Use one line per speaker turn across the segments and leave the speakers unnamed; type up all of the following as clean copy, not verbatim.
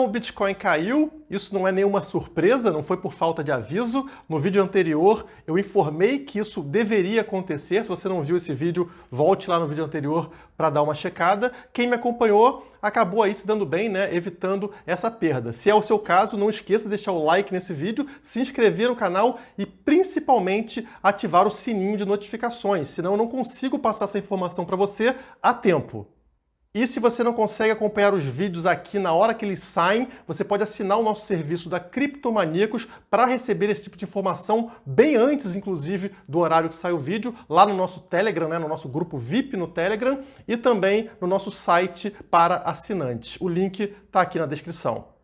O Bitcoin caiu, isso não é nenhuma surpresa, não foi por falta de aviso. No vídeo anterior eu informei que isso deveria acontecer. Se você não viu esse vídeo, volte lá no vídeo anterior para dar uma checada. Quem me acompanhou acabou aí se dando bem, né, evitando essa perda. Se é o seu caso, não esqueça de deixar o like nesse vídeo, se inscrever no canal e principalmente ativar o sininho de notificações, senão eu não consigo passar essa informação para você a tempo. E se você não consegue acompanhar os vídeos aqui na hora que eles saem, você pode assinar o nosso serviço da Criptomaníacos para receber esse tipo de informação bem antes, inclusive, do horário que sai o vídeo, lá no nosso Telegram, né, no nosso grupo VIP no Telegram e também no nosso site para assinantes. O link está aqui na descrição.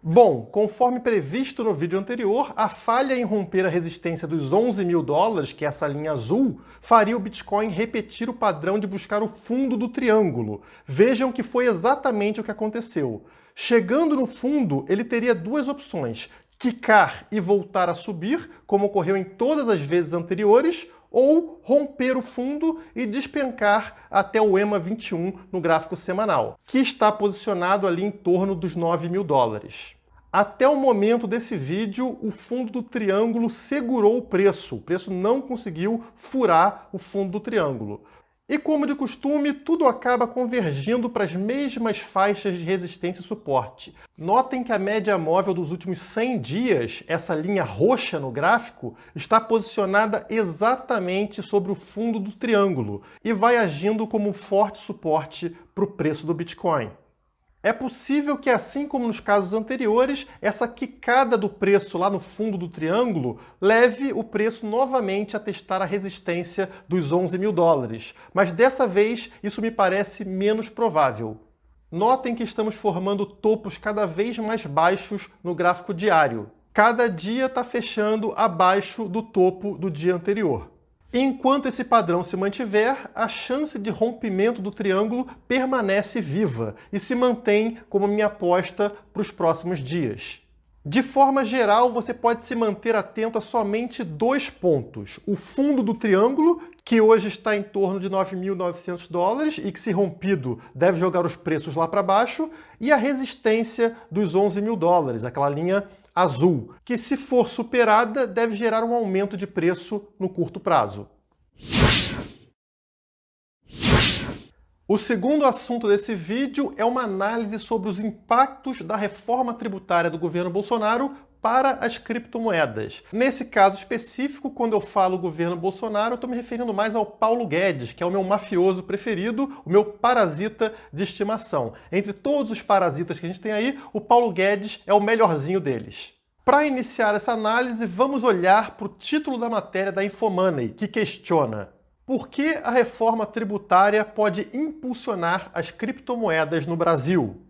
Bom, conforme previsto no vídeo anterior, a falha em romper a resistência dos 11 mil dólares, que é essa linha azul, faria o Bitcoin repetir o padrão de buscar o fundo do triângulo. Vejam que foi exatamente o que aconteceu. Chegando no fundo, ele teria duas opções: quicar e voltar a subir, como ocorreu em todas as vezes anteriores, ou romper o fundo e despencar até o EMA 21 no gráfico semanal, que está posicionado ali em torno dos 9 mil dólares. Até o momento desse vídeo, o fundo do triângulo segurou o preço não conseguiu furar o fundo do triângulo. E como de costume, tudo acaba convergindo para as mesmas faixas de resistência e suporte. Notem que a média móvel dos últimos 100 dias, essa linha roxa no gráfico, está posicionada exatamente sobre o fundo do triângulo e vai agindo como um forte suporte para o preço do Bitcoin. É possível que, assim como nos casos anteriores, essa quicada do preço lá no fundo do triângulo leve o preço novamente a testar a resistência dos 11 mil dólares, mas dessa vez isso me parece menos provável. Notem que estamos formando topos cada vez mais baixos no gráfico diário. Cada dia está fechando abaixo do topo do dia anterior. Enquanto esse padrão se mantiver, a chance de rompimento do triângulo permanece viva e se mantém como minha aposta para os próximos dias. De forma geral, você pode se manter atento a somente dois pontos: o fundo do triângulo, que hoje está em torno de 9.900 dólares e que, se rompido, deve jogar os preços lá para baixo, e a resistência dos 11 mil dólares, aquela linha azul, que, se for superada, deve gerar um aumento de preço no curto prazo. O segundo assunto desse vídeo é uma análise sobre os impactos da reforma tributária do governo Bolsonaro para as criptomoedas. Nesse caso específico, quando eu falo governo Bolsonaro, eu estou me referindo mais ao Paulo Guedes, que é o meu mafioso preferido, o meu parasita de estimação. Entre todos os parasitas que a gente tem aí, o Paulo Guedes é o melhorzinho deles. Para iniciar essa análise, vamos olhar para o título da matéria da Infomoney, que questiona: por que a reforma tributária pode impulsionar as criptomoedas no Brasil?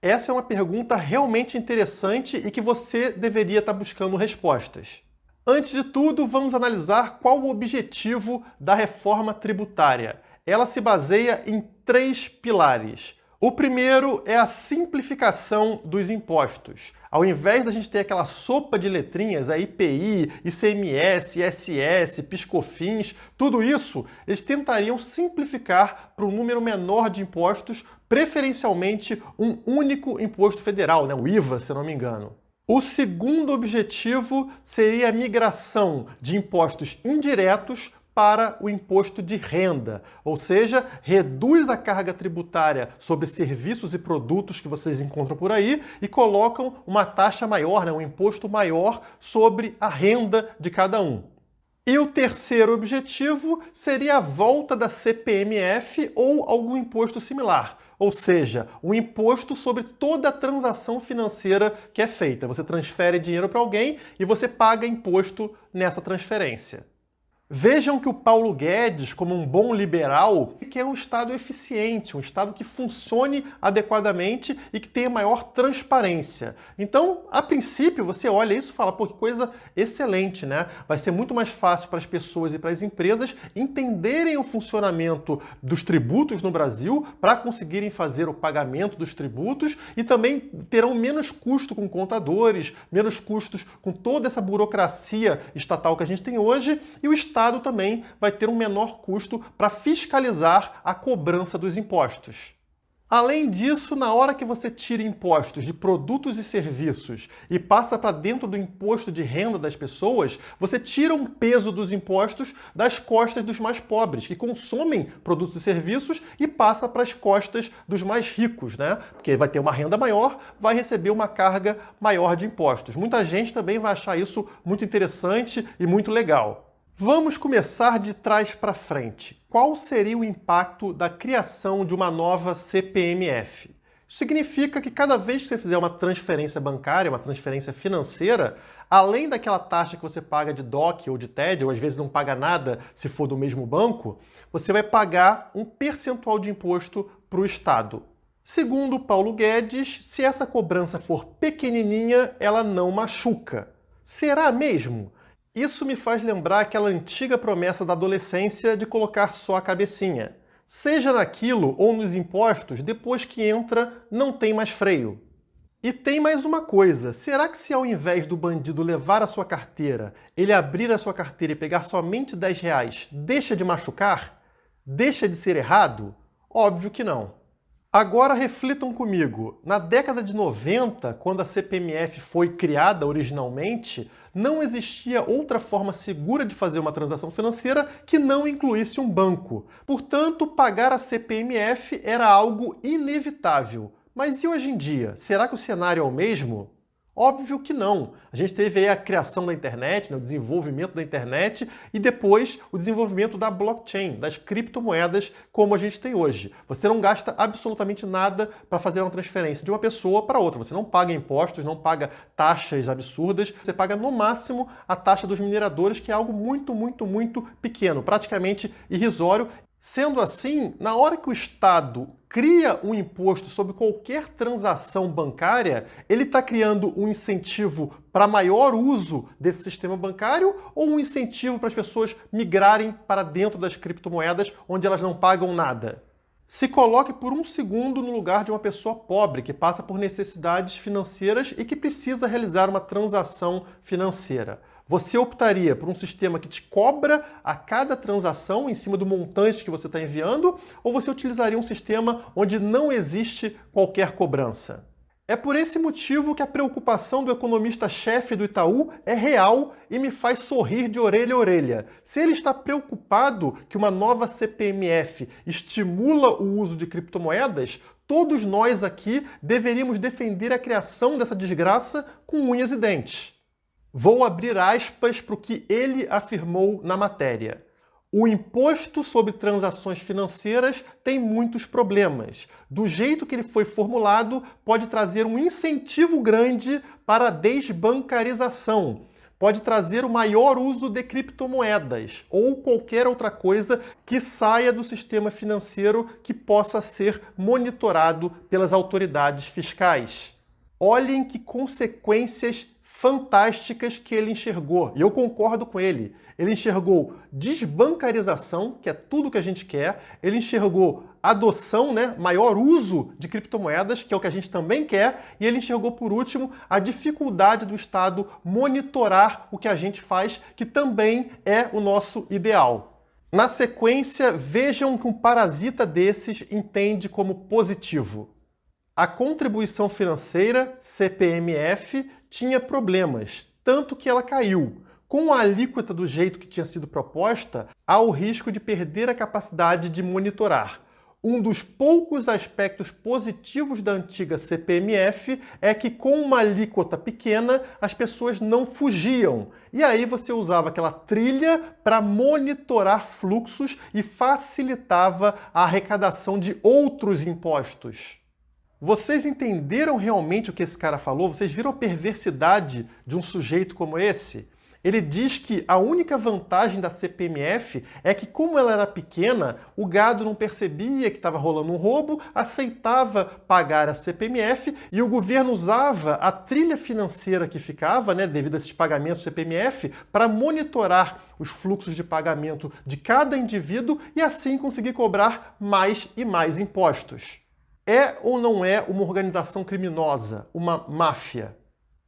Essa é uma pergunta realmente interessante e que você deveria estar buscando respostas. Antes de tudo, vamos analisar qual o objetivo da reforma tributária. Ela se baseia em 3 pilares. O primeiro é a simplificação dos impostos. Ao invés da gente ter aquela sopa de letrinhas, a IPI, ICMS, ISS, PIS/COFINS, tudo isso, eles tentariam simplificar para um número menor de impostos, preferencialmente um único imposto federal, né? O IVA, se eu não me engano. O segundo objetivo seria a migração de impostos indiretos para o imposto de renda, ou seja, reduz a carga tributária sobre serviços e produtos que vocês encontram por aí e colocam uma taxa maior, né, um imposto maior sobre a renda de cada um. E o terceiro objetivo seria a volta da CPMF ou algum imposto similar, ou seja, um imposto sobre toda a transação financeira que é feita. Você transfere dinheiro para alguém e você paga imposto nessa transferência. Vejam que o Paulo Guedes, como um bom liberal, quer um Estado eficiente, um Estado que funcione adequadamente e que tenha maior transparência. Então, a princípio, você olha isso e fala: pô, que coisa excelente, né? Vai ser muito mais fácil para as pessoas e para as empresas entenderem o funcionamento dos tributos no Brasil para conseguirem fazer o pagamento dos tributos e também terão menos custo com contadores, menos custos com toda essa burocracia estatal que a gente tem hoje, e o Estado também vai ter um menor custo para fiscalizar a cobrança dos impostos. Além disso, na hora que você tira impostos de produtos e serviços e passa para dentro do imposto de renda das pessoas, você tira um peso dos impostos das costas dos mais pobres, que consomem produtos e serviços, e passa para as costas dos mais ricos, né? Porque vai ter uma renda maior, vai receber uma carga maior de impostos. Muita gente também vai achar isso muito interessante e muito legal. Vamos começar de trás para frente. Qual seria o impacto da criação de uma nova CPMF? Isso significa que cada vez que você fizer uma transferência bancária, uma transferência financeira, além daquela taxa que você paga de DOC ou de TED, ou às vezes não paga nada se for do mesmo banco, você vai pagar um percentual de imposto para o Estado. Segundo Paulo Guedes, se essa cobrança for pequenininha, ela não machuca. Será mesmo? Isso me faz lembrar aquela antiga promessa da adolescência de colocar só a cabecinha. Seja naquilo ou nos impostos, depois que entra, não tem mais freio. E tem mais uma coisa, será que se ao invés do bandido levar a sua carteira, ele abrir a sua carteira e pegar somente R$10, deixa de machucar? Deixa de ser errado? Óbvio que não. Agora reflitam comigo, na década de 90, quando a CPMF foi criada originalmente, não existia outra forma segura de fazer uma transação financeira que não incluísse um banco. Portanto, pagar a CPMF era algo inevitável. Mas e hoje em dia? Será que o cenário é o mesmo? Óbvio que não. A gente teve aí a criação da internet, né, o desenvolvimento da internet e depois o desenvolvimento da blockchain, das criptomoedas como a gente tem hoje. Você não gasta absolutamente nada para fazer uma transferência de uma pessoa para outra. Você não paga impostos, não paga taxas absurdas. Você paga no máximo a taxa dos mineradores, que é algo muito, muito, muito pequeno, praticamente irrisório. Sendo assim, na hora que o Estado cria um imposto sobre qualquer transação bancária, ele está criando um incentivo para maior uso desse sistema bancário ou um incentivo para as pessoas migrarem para dentro das criptomoedas onde elas não pagam nada? Se coloque por um segundo no lugar de uma pessoa pobre que passa por necessidades financeiras e que precisa realizar uma transação financeira. Você optaria por um sistema que te cobra a cada transação em cima do montante que você está enviando, ou você utilizaria um sistema onde não existe qualquer cobrança? É por esse motivo que a preocupação do economista-chefe do Itaú é real e me faz sorrir de orelha a orelha. Se ele está preocupado que uma nova CPMF estimula o uso de criptomoedas, todos nós aqui deveríamos defender a criação dessa desgraça com unhas e dentes. Vou abrir aspas para o que ele afirmou na matéria. O imposto sobre transações financeiras tem muitos problemas. Do jeito que ele foi formulado, pode trazer um incentivo grande para a desbancarização. Pode trazer o maior uso de criptomoedas ou qualquer outra coisa que saia do sistema financeiro que possa ser monitorado pelas autoridades fiscais. Olhem que consequências fantásticas que ele enxergou, e eu concordo com ele. Ele enxergou desbancarização, que é tudo que a gente quer, ele enxergou adoção, né, maior uso de criptomoedas, que é o que a gente também quer, e ele enxergou, por último, a dificuldade do Estado monitorar o que a gente faz, que também é o nosso ideal. Na sequência, vejam que um parasita desses entende como positivo. A contribuição financeira, CPMF, tinha problemas, tanto que ela caiu. Com a alíquota do jeito que tinha sido proposta, há o risco de perder a capacidade de monitorar. Um dos poucos aspectos positivos da antiga CPMF é que com uma alíquota pequena, as pessoas não fugiam. E aí você usava aquela trilha para monitorar fluxos e facilitava a arrecadação de outros impostos. Vocês entenderam realmente o que esse cara falou? Vocês viram a perversidade de um sujeito como esse? Ele diz que a única vantagem da CPMF é que, como ela era pequena, o gado não percebia que estava rolando um roubo, aceitava pagar a CPMF e o governo usava a trilha financeira que ficava, né, devido a esses pagamentos CPMF, para monitorar os fluxos de pagamento de cada indivíduo e assim conseguir cobrar mais e mais impostos. É ou não é uma organização criminosa, uma máfia?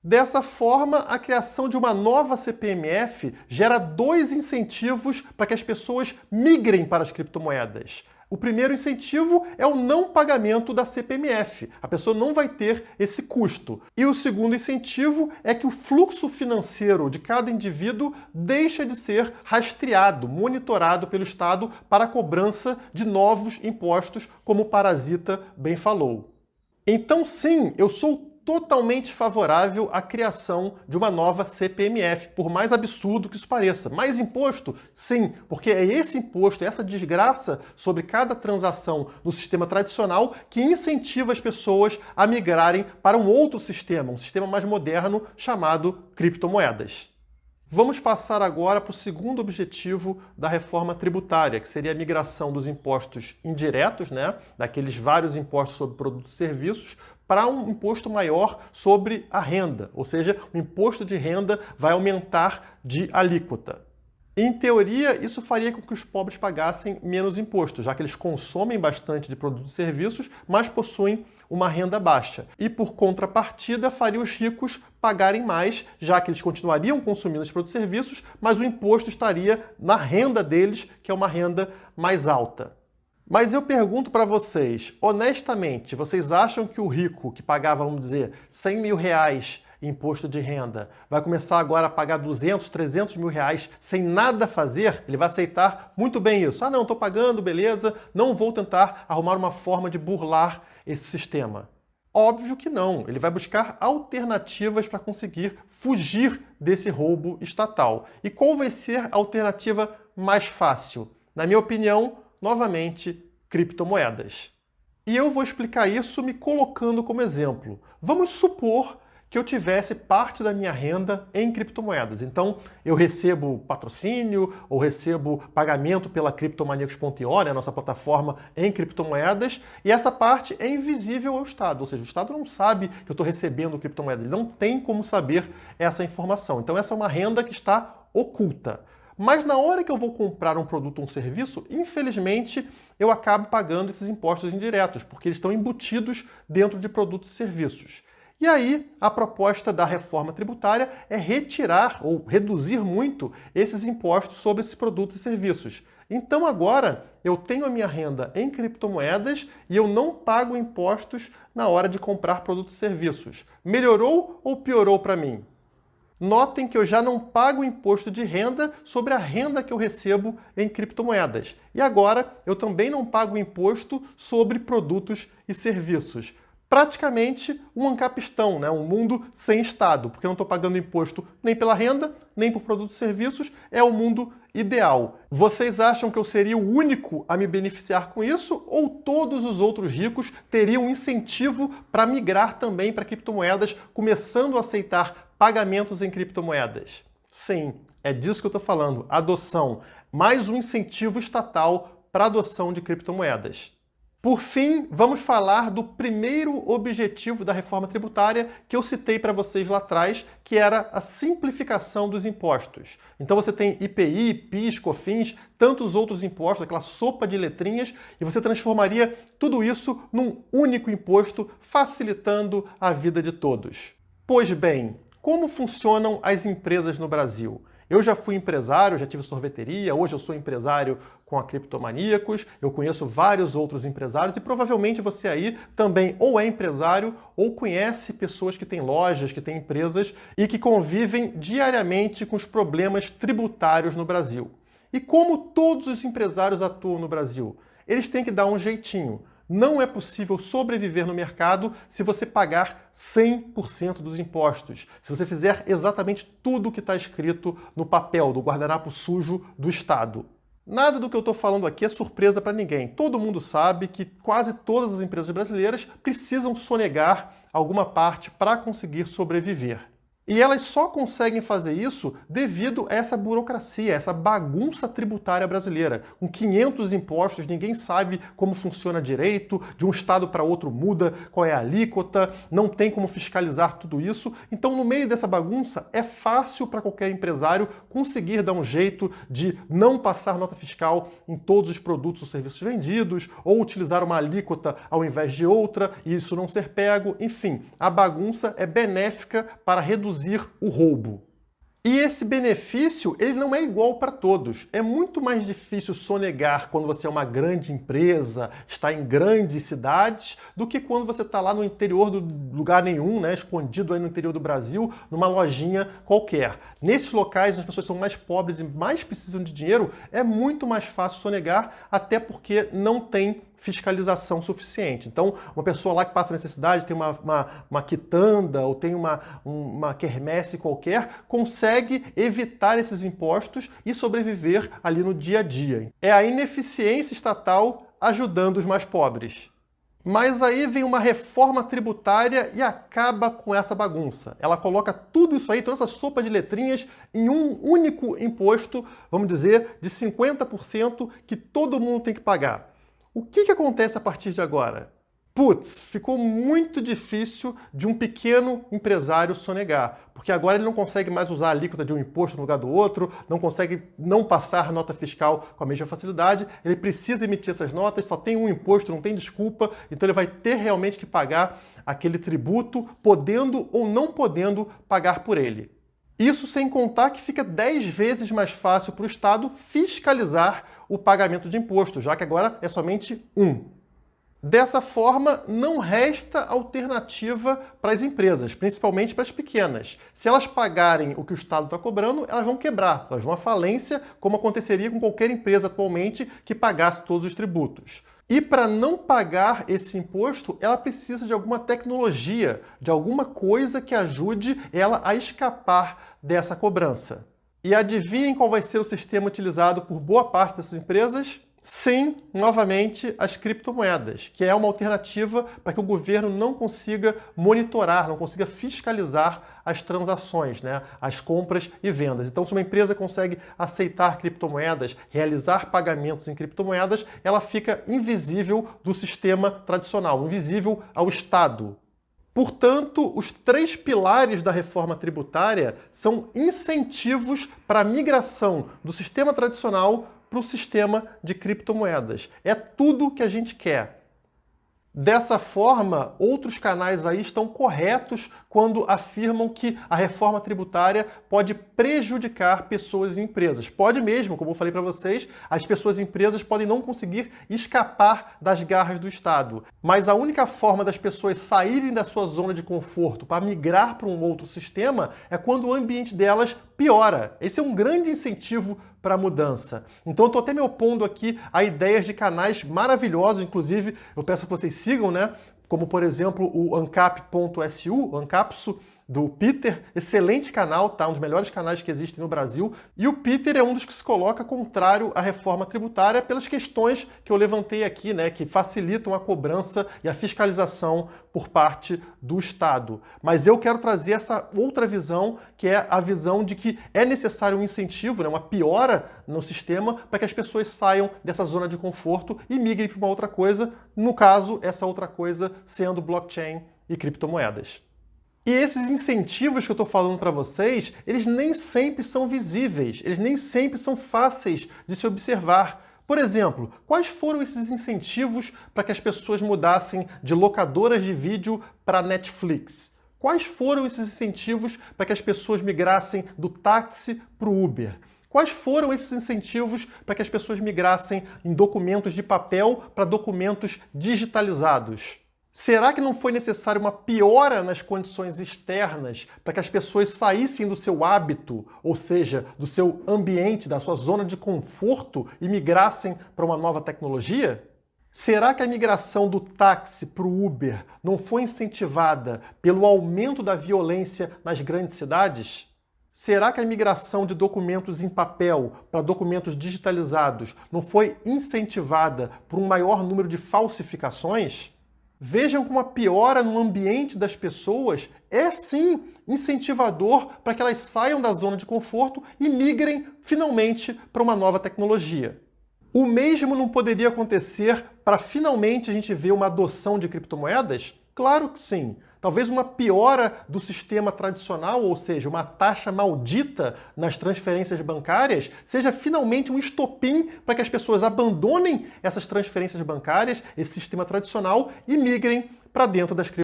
Dessa forma, a criação de uma nova CPMF gera dois incentivos para que as pessoas migrem para as criptomoedas. O primeiro incentivo é o não pagamento da CPMF. A pessoa não vai ter esse custo. E o segundo incentivo é que o fluxo financeiro de cada indivíduo deixa de ser rastreado, monitorado pelo Estado para a cobrança de novos impostos, como o Parasita bem falou. Então, sim, eu sou totalmente favorável à criação de uma nova CPMF, por mais absurdo que isso pareça. Mais imposto? Sim, porque é esse imposto, essa desgraça sobre cada transação no sistema tradicional que incentiva as pessoas a migrarem para um outro sistema, um sistema mais moderno chamado criptomoedas. Vamos passar agora para o segundo objetivo da reforma tributária, que seria a migração dos impostos indiretos, daqueles vários impostos sobre produtos e serviços, para um imposto maior sobre a renda, ou seja, o imposto de renda vai aumentar de alíquota. Em teoria, isso faria com que os pobres pagassem menos imposto, já que eles consomem bastante de produtos e serviços, mas possuem uma renda baixa. E, por contrapartida, faria os ricos pagarem mais, já que eles continuariam consumindo os produtos e serviços, mas o imposto estaria na renda deles, que é uma renda mais alta. Mas eu pergunto para vocês, honestamente, vocês acham que o rico que pagava, vamos dizer, 100 mil reais em imposto de renda, vai começar agora a pagar 200, 300 mil reais sem nada fazer? Ele vai aceitar muito bem isso. Ah, não, estou pagando, beleza, não vou tentar arrumar uma forma de burlar esse sistema. Óbvio que não. Ele vai buscar alternativas para conseguir fugir desse roubo estatal. E qual vai ser a alternativa mais fácil? Na minha opinião, novamente, criptomoedas. E eu vou explicar isso me colocando como exemplo. Vamos supor que eu tivesse parte da minha renda em criptomoedas. Então, eu recebo patrocínio ou recebo pagamento pela Criptomaníacos.io, a nossa plataforma em criptomoedas, e essa parte é invisível ao Estado, ou seja, o Estado não sabe que eu estou recebendo criptomoedas, ele não tem como saber essa informação. Então, essa é uma renda que está oculta. Mas na hora que eu vou comprar um produto ou um serviço, infelizmente, eu acabo pagando esses impostos indiretos, porque eles estão embutidos dentro de produtos e serviços. E aí, a proposta da reforma tributária é retirar ou reduzir muito esses impostos sobre esses produtos e serviços. Então agora, eu tenho a minha renda em criptomoedas e eu não pago impostos na hora de comprar produtos e serviços. Melhorou ou piorou para mim? Notem que eu já não pago imposto de renda sobre a renda que eu recebo em criptomoedas. E agora eu também não pago imposto sobre produtos e serviços. Praticamente um ancapistão, um mundo sem Estado, porque eu não estou pagando imposto nem pela renda, nem por produtos e serviços, é o mundo ideal. Vocês acham que eu seria o único a me beneficiar com isso, ou todos os outros ricos teriam um incentivo para migrar também para criptomoedas, começando a aceitar pagamentos em criptomoedas? Sim, é disso que eu estou falando, adoção, mais um incentivo estatal para a adoção de criptomoedas. Por fim, vamos falar do primeiro objetivo da reforma tributária que eu citei para vocês lá atrás, que era a simplificação dos impostos. Então você tem IPI, PIS, COFINS, tantos outros impostos, aquela sopa de letrinhas, e você transformaria tudo isso num único imposto, facilitando a vida de todos. Pois bem, como funcionam as empresas no Brasil? Eu já fui empresário, já tive sorveteria, hoje eu sou empresário com a Criptomaníacos, eu conheço vários outros empresários e provavelmente você aí também ou é empresário ou conhece pessoas que têm lojas, que têm empresas e que convivem diariamente com os problemas tributários no Brasil. E como todos os empresários atuam no Brasil? Eles têm que dar um jeitinho. Não é possível sobreviver no mercado se você pagar 100% dos impostos, se você fizer exatamente tudo o que está escrito no papel, do guardanapo sujo do Estado. Nada do que eu estou falando aqui é surpresa para ninguém. Todo mundo sabe que quase todas as empresas brasileiras precisam sonegar alguma parte para conseguir sobreviver. E elas só conseguem fazer isso devido a essa burocracia, essa bagunça tributária brasileira. Com 500 impostos, ninguém sabe como funciona direito, de um estado para outro muda qual é a alíquota, não tem como fiscalizar tudo isso. Então, no meio dessa bagunça, é fácil para qualquer empresário conseguir dar um jeito de não passar nota fiscal em todos os produtos ou serviços vendidos, ou utilizar uma alíquota ao invés de outra, e isso não ser pego. Enfim, a bagunça é benéfica para reduzir o roubo. E esse benefício, ele não é igual para todos. É muito mais difícil sonegar quando você é uma grande empresa, está em grandes cidades, do que quando você está lá no interior do lugar nenhum, né, escondido aí no interior do Brasil, numa lojinha qualquer. Nesses locais, onde as pessoas são mais pobres e mais precisam de dinheiro, é muito mais fácil sonegar, até porque não tem fiscalização suficiente. Então, uma pessoa lá que passa necessidade, tem uma quitanda ou tem uma quermesse qualquer, consegue evitar esses impostos e sobreviver ali no dia a dia. É a ineficiência estatal ajudando os mais pobres. Mas aí vem uma reforma tributária e acaba com essa bagunça. Ela coloca tudo isso aí, toda essa sopa de letrinhas, em um único imposto, vamos dizer, de 50% que todo mundo tem que pagar. O que acontece a partir de agora? Putz, ficou muito difícil de um pequeno empresário sonegar, porque agora ele não consegue mais usar a alíquota de um imposto no lugar do outro, não consegue não passar nota fiscal com a mesma facilidade, ele precisa emitir essas notas, só tem um imposto, não tem desculpa, então ele vai ter realmente que pagar aquele tributo, podendo ou não podendo pagar por ele. Isso sem contar que fica 10 vezes mais fácil para o Estado fiscalizar o pagamento de imposto, já que agora é somente um. Dessa forma, não resta alternativa para as empresas, principalmente para as pequenas. Se elas pagarem o que o Estado está cobrando, elas vão quebrar, elas vão à falência, como aconteceria com qualquer empresa atualmente que pagasse todos os tributos. E para não pagar esse imposto, ela precisa de alguma tecnologia, de alguma coisa que ajude ela a escapar dessa cobrança. E adivinhem qual vai ser o sistema utilizado por boa parte dessas empresas? Sim, novamente, as criptomoedas, que é uma alternativa para que o governo não consiga monitorar, não consiga fiscalizar as transações, né? As compras e vendas. Então, se uma empresa consegue aceitar criptomoedas, realizar pagamentos em criptomoedas, ela fica invisível do sistema tradicional, invisível ao Estado. Portanto, os 3 pilares da reforma tributária são incentivos para a migração do sistema tradicional para o sistema de criptomoedas. É tudo que a gente quer. Dessa forma, outros canais aí estão corretos quando afirmam que a reforma tributária pode prejudicar pessoas e empresas. Pode mesmo, como eu falei para vocês, as pessoas e empresas podem não conseguir escapar das garras do Estado. Mas a única forma das pessoas saírem da sua zona de conforto para migrar para um outro sistema é quando o ambiente delas piora. Esse é um grande incentivo para a mudança. Então eu estou até me opondo aqui a ideias de canais maravilhosos, inclusive eu peço que vocês sigam, né? Como por exemplo o ancap.su, Ancapsu, do Peter, excelente canal, tá? Um dos melhores canais que existem no Brasil. E o Peter é um dos que se coloca contrário à reforma tributária pelas questões que eu levantei aqui, né? Que facilitam a cobrança e a fiscalização por parte do Estado. Mas eu quero trazer essa outra visão, que é a visão de que é necessário um incentivo, né? Uma piora no sistema para que as pessoas saiam dessa zona de conforto e migrem para uma outra coisa, no caso, essa outra coisa sendo blockchain e criptomoedas. E esses incentivos que eu estou falando para vocês, eles nem sempre são visíveis, eles nem sempre são fáceis de se observar. Por exemplo, quais foram esses incentivos para que as pessoas mudassem de locadoras de vídeo para Netflix? Quais foram esses incentivos para que as pessoas migrassem do táxi para o Uber? Quais foram esses incentivos para que as pessoas migrassem em documentos de papel para documentos digitalizados? Será que não foi necessário uma piora nas condições externas para que as pessoas saíssem do seu hábito, ou seja, do seu ambiente, da sua zona de conforto e migrassem para uma nova tecnologia? Será que a migração do táxi para o Uber não foi incentivada pelo aumento da violência nas grandes cidades? Será que a migração de documentos em papel para documentos digitalizados não foi incentivada por um maior número de falsificações? Vejam como a piora no ambiente das pessoas é sim incentivador para que elas saiam da zona de conforto e migrem finalmente para uma nova tecnologia. O mesmo não poderia acontecer para finalmente a gente ver uma adoção de criptomoedas? Claro que sim. Talvez uma piora do sistema tradicional, ou seja, uma taxa maldita nas transferências bancárias, seja finalmente um estopim para que as pessoas abandonem essas transferências bancárias, esse sistema tradicional, e migrem para dentro das criptomoedas.